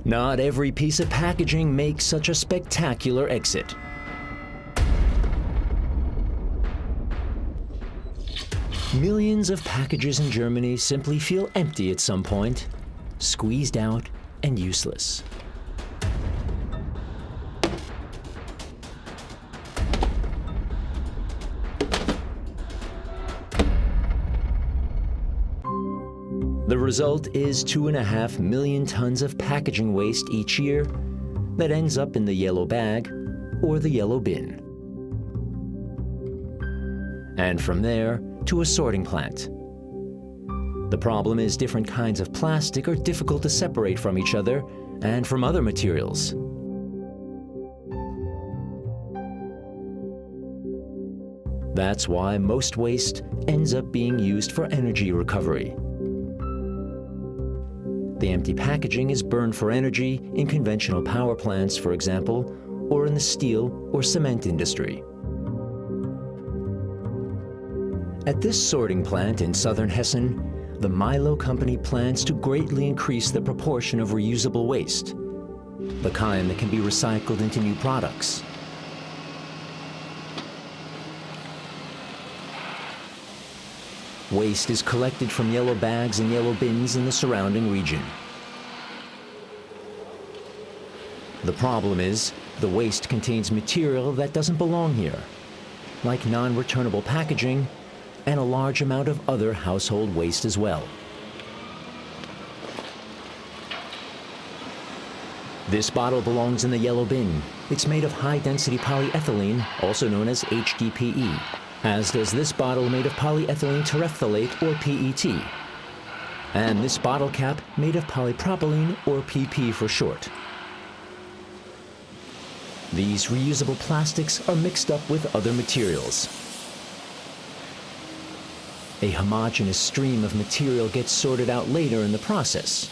Not every piece of packaging makes such a spectacular exit. Millions of packages in Germany simply feel empty at some point, squeezed out and useless. The result is 2.5 million tons of packaging waste each year that ends up in the yellow bag or the yellow bin. And from there to a sorting plant. The problem is different kinds of plastic are difficult to separate from each other and from other materials. That's why most waste ends up being used for energy recovery. The empty packaging is burned for energy in conventional power plants, for example, or in the steel or cement industry. At this sorting plant in southern Hessen, the Milo company plans to greatly increase the proportion of reusable waste, the kind that can be recycled into new products. Waste is collected from yellow bags and yellow bins in the surrounding region. The problem is, the waste contains material that doesn't belong here, like non-returnable packaging and a large amount of other household waste as well. This bottle belongs in the yellow bin. It's made of high-density polyethylene, also known as HDPE. As does this bottle made of polyethylene terephthalate, or PET. And this bottle cap made of polypropylene, or PP for short. These reusable plastics are mixed up with other materials. A homogeneous stream of material gets sorted out later in the process.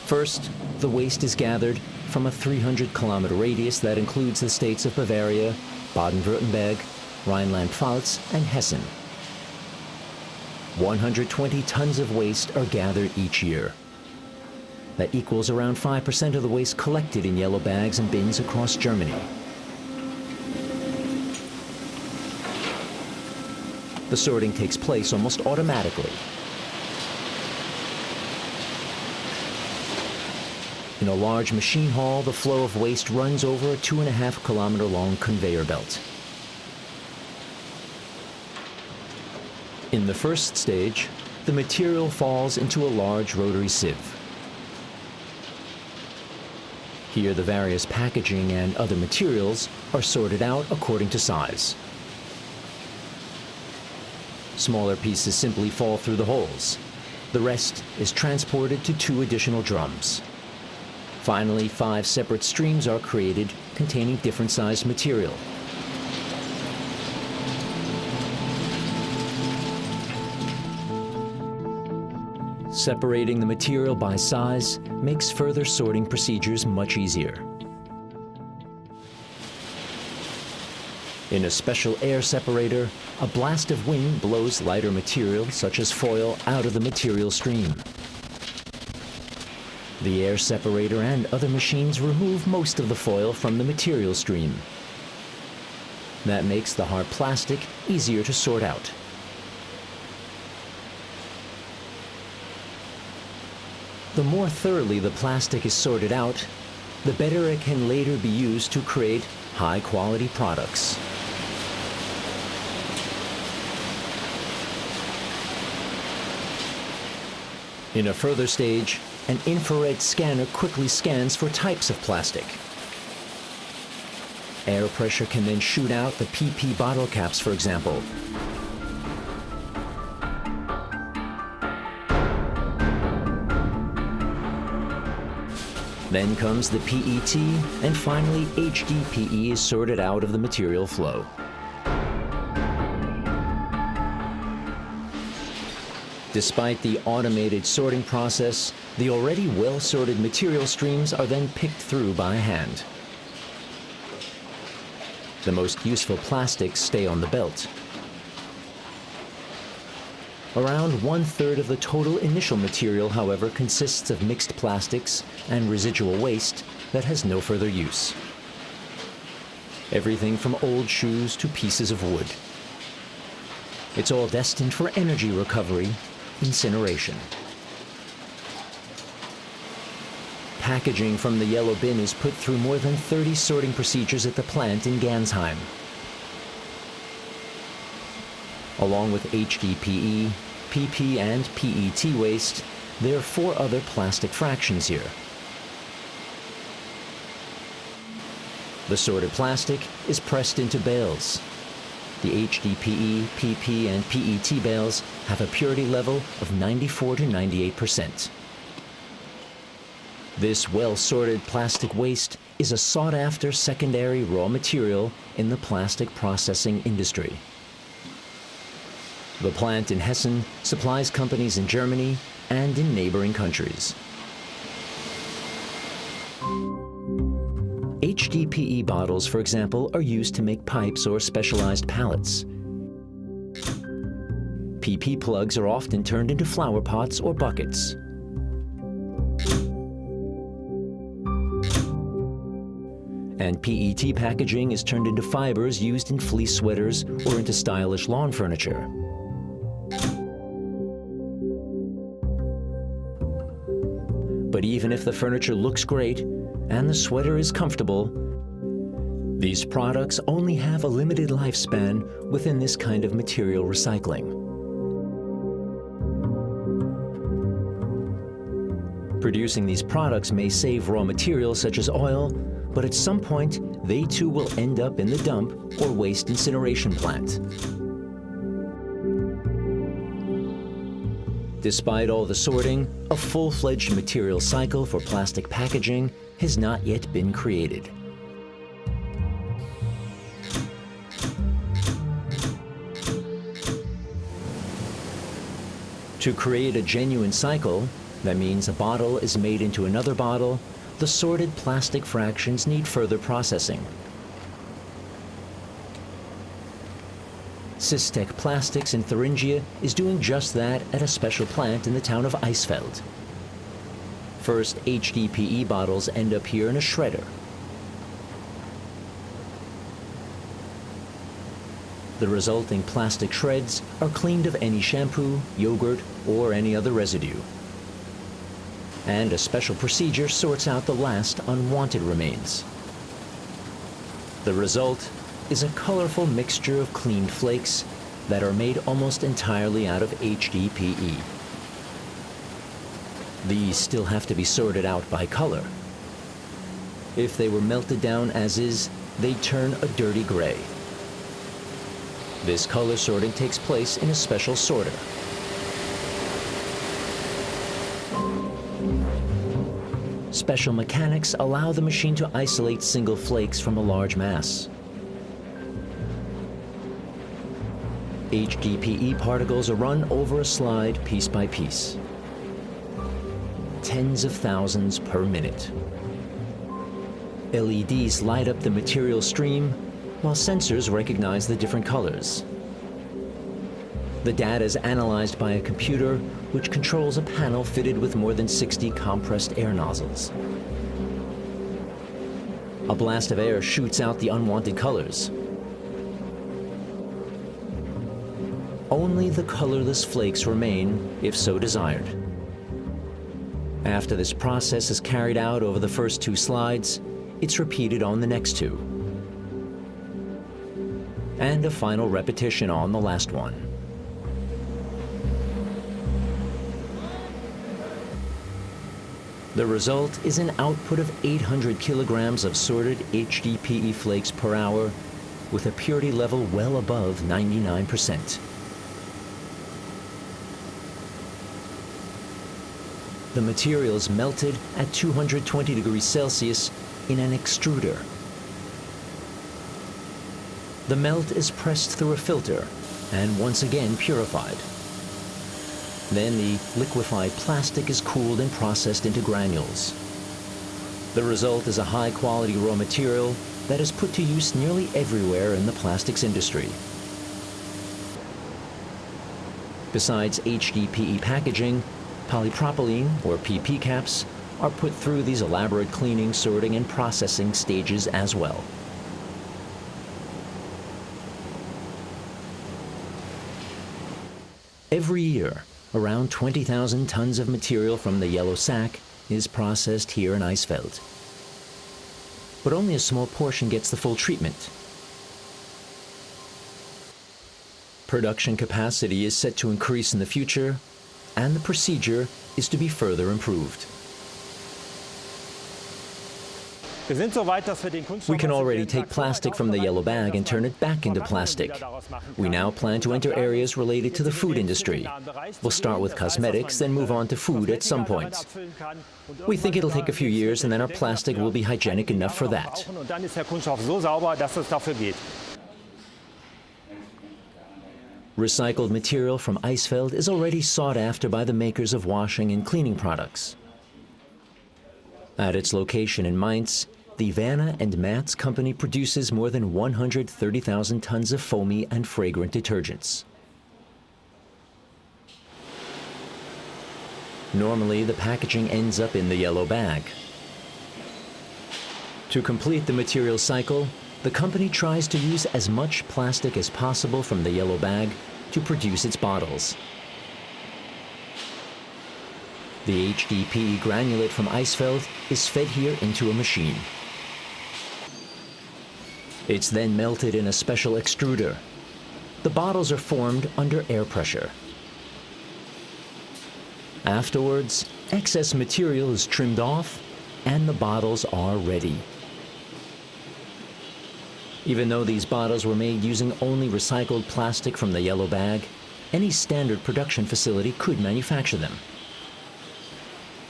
First, the waste is gathered from a 300-kilometer radius that includes the states of Bavaria, Baden-Württemberg, Rhineland-Pfalz, and Hessen. 120 tons of waste are gathered each year. That equals around 5% of the waste collected in yellow bags and bins across Germany. The sorting takes place almost automatically. In a large machine hall, the flow of waste runs over a 2.5-kilometer-long conveyor belt. In the first stage, the material falls into a large rotary sieve. Here, the various packaging and other materials are sorted out according to size. Smaller pieces simply fall through the holes. The rest is transported to 2 additional drums. Finally, 5 separate streams are created containing different sized material. Separating the material by size makes further sorting procedures much easier. In a special air separator, a blast of wind blows lighter material, such as foil, out of the material stream. The air separator and other machines remove most of the foil from the material stream. That makes the hard plastic easier to sort out. The more thoroughly the plastic is sorted out, the better it can later be used to create high-quality products. In a further stage, an infrared scanner quickly scans for types of plastic. Air pressure can then shoot out the PP bottle caps, for example. Then comes the PET, and finally HDPE is sorted out of the material flow. Despite the automated sorting process, the already well-sorted material streams are then picked through by hand. The most useful plastics stay on the belt. Around 1/3 of the total initial material, however, consists of mixed plastics and residual waste that has no further use. Everything from old shoes to pieces of wood. It's all destined for energy recovery, incineration. Packaging from the yellow bin is put through more than 30 sorting procedures at the plant in 𝙀𝙬𝙬𝙘. Along with HDPE, PP, and PET waste, there are 4 other plastic fractions here. The sorted plastic is pressed into bales. The HDPE, PP, and PET bales have a purity level of 94 to 98%. This well-sorted plastic waste is a sought-after secondary raw material in the plastic processing industry. The plant in Hessen supplies companies in Germany and in neighboring countries. HDPE bottles, for example, are used to make pipes or specialized pallets. PP plugs are often turned into flower pots or buckets. And PET packaging is turned into fibers used in fleece sweaters or into stylish lawn furniture. But even if the furniture looks great and the sweater is comfortable, these products only have a limited lifespan within this kind of material recycling. Producing these products may save raw materials such as oil, but at some point, they too will end up in the dump or waste incineration plant. Despite all the sorting, a full-fledged material cycle for plastic packaging has not yet been created. To create a genuine cycle, that means a bottle is made into another bottle, the sorted plastic fractions need further processing. Systec Plastics in Thuringia is doing just that at a special plant in the town of Eisfeld. First, HDPE bottles end up here in a shredder. The resulting plastic shreds are cleaned of any shampoo, yogurt, or any other residue. And a special procedure sorts out the last unwanted remains. The result is a colorful mixture of cleaned flakes that are made almost entirely out of HDPE. These still have to be sorted out by color. If they were melted down as is, they'd turn a dirty gray. This color sorting takes place in a special sorter. Special mechanics allow the machine to isolate single flakes from a large mass. HDPE particles are run over a slide piece by piece. Tens of thousands per minute. LEDs light up the material stream, while sensors recognize the different colors. The data is analyzed by a computer, which controls a panel fitted with more than 60 compressed air nozzles. A blast of air shoots out the unwanted colors. Only the colorless flakes remain, if so desired. After this process is carried out over the first 2 slides, it's repeated on the next 2. And a final repetition on the last one. The result is an output of 800 kilograms of sorted HDPE flakes per hour with a purity level well above 99%. The material is melted at 220 degrees Celsius in an extruder. The melt is pressed through a filter and once again purified. Then the liquefied plastic is cooled and processed into granules. The result is a high-quality raw material that is put to use nearly everywhere in the plastics industry. Besides HDPE packaging, polypropylene, or PP caps, are put through these elaborate cleaning, sorting, and processing stages as well. Every year, around 20,000 tons of material from the yellow sack is processed here in 𝙬𝙬𝙬. But only a small portion gets the full treatment. Production capacity is set to increase in the future, and the procedure is to be further improved. We can already take plastic from the yellow bag and turn it back into plastic. We now plan to enter areas related to the food industry. We'll start with cosmetics, then move on to food at some point. We think it'll take a few years, and then our plastic will be hygienic enough for that. Recycled material from 𝙬𝙬𝙬 is already sought after by the makers of washing and cleaning products. At its location in Mainz, the 𝙀𝙚𝙚𝙬𝙚 company produces more than 130,000 tons of foamy and fragrant detergents. Normally, the packaging ends up in the yellow bag. To complete the material cycle, the company tries to use as much plastic as possible from the yellow bag to produce its bottles. The HDPE granulate from 𝙬𝙬𝙬 is fed here into a machine. It's then melted in a special extruder. The bottles are formed under air pressure. Afterwards, excess material is trimmed off, and the bottles are ready. Even though these bottles were made using only recycled plastic from the yellow bag, any standard production facility could manufacture them.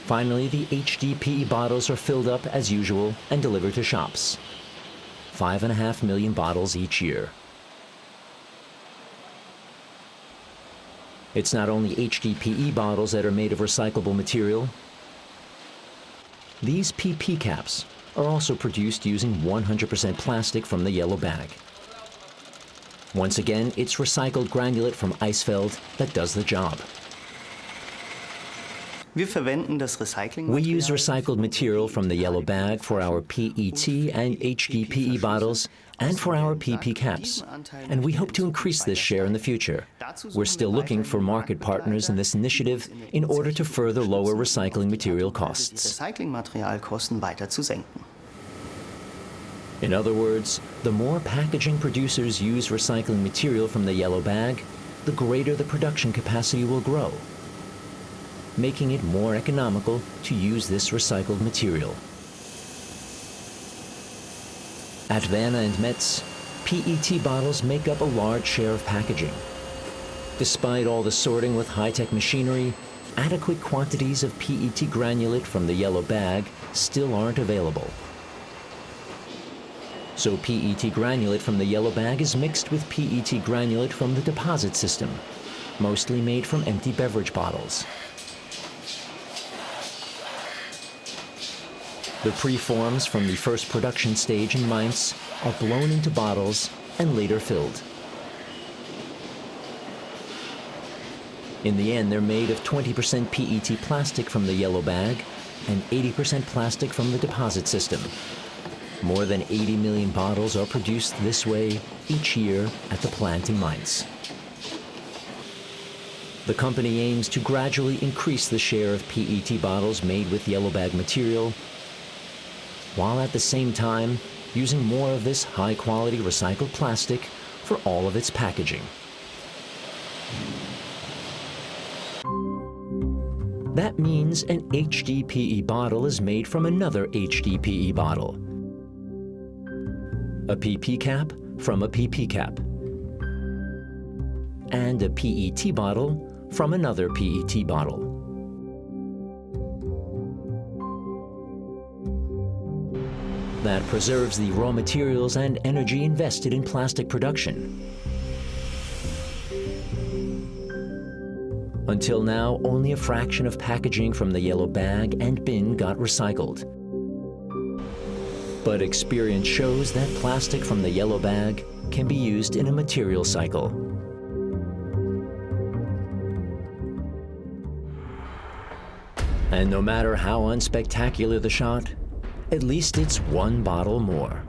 Finally, the HDPE bottles are filled up as usual and delivered to shops. 5.5 million bottles each year. It's not only HDPE bottles that are made of recyclable material. These PP caps are also produced using 100% plastic from the yellow bag. Once again, it's recycled granulate from 𝙬𝙬𝙬 that does the job. We use recycled material from the yellow bag for our PET and HDPE bottles and for our PP caps, and we hope to increase this share in the future. We're still looking for market partners in this initiative in order to further lower recycling material costs. In other words, the more packaging producers use recycling material from the yellow bag, the greater the production capacity will grow, making it more economical to use this recycled material. At 𝙀𝙚𝙚𝙬𝙬, PET bottles make up a large share of packaging. Despite all the sorting with high-tech machinery, adequate quantities of PET granulate from the yellow bag still aren't available. So PET granulate from the yellow bag is mixed with PET granulate from the deposit system, mostly made from empty beverage bottles. The preforms from the first production stage in Mainz are blown into bottles and later filled. In the end, they're made of 20% PET plastic from the yellow bag and 80% plastic from the deposit system. More than 80 million bottles are produced this way each year at the plant in Mainz. The company aims to gradually increase the share of PET bottles made with yellow bag material, while at the same time using more of this high-quality recycled plastic for all of its packaging. That means an HDPE bottle is made from another HDPE bottle, a PP cap from a PP cap, and a PET bottle from another PET bottle. That preserves the raw materials and energy invested in plastic production. Until now, only a fraction of packaging from the yellow bag and bin got recycled. But experience shows that plastic from the yellow bag can be used in a material cycle. And no matter how unspectacular the shot, at least it's one bottle more.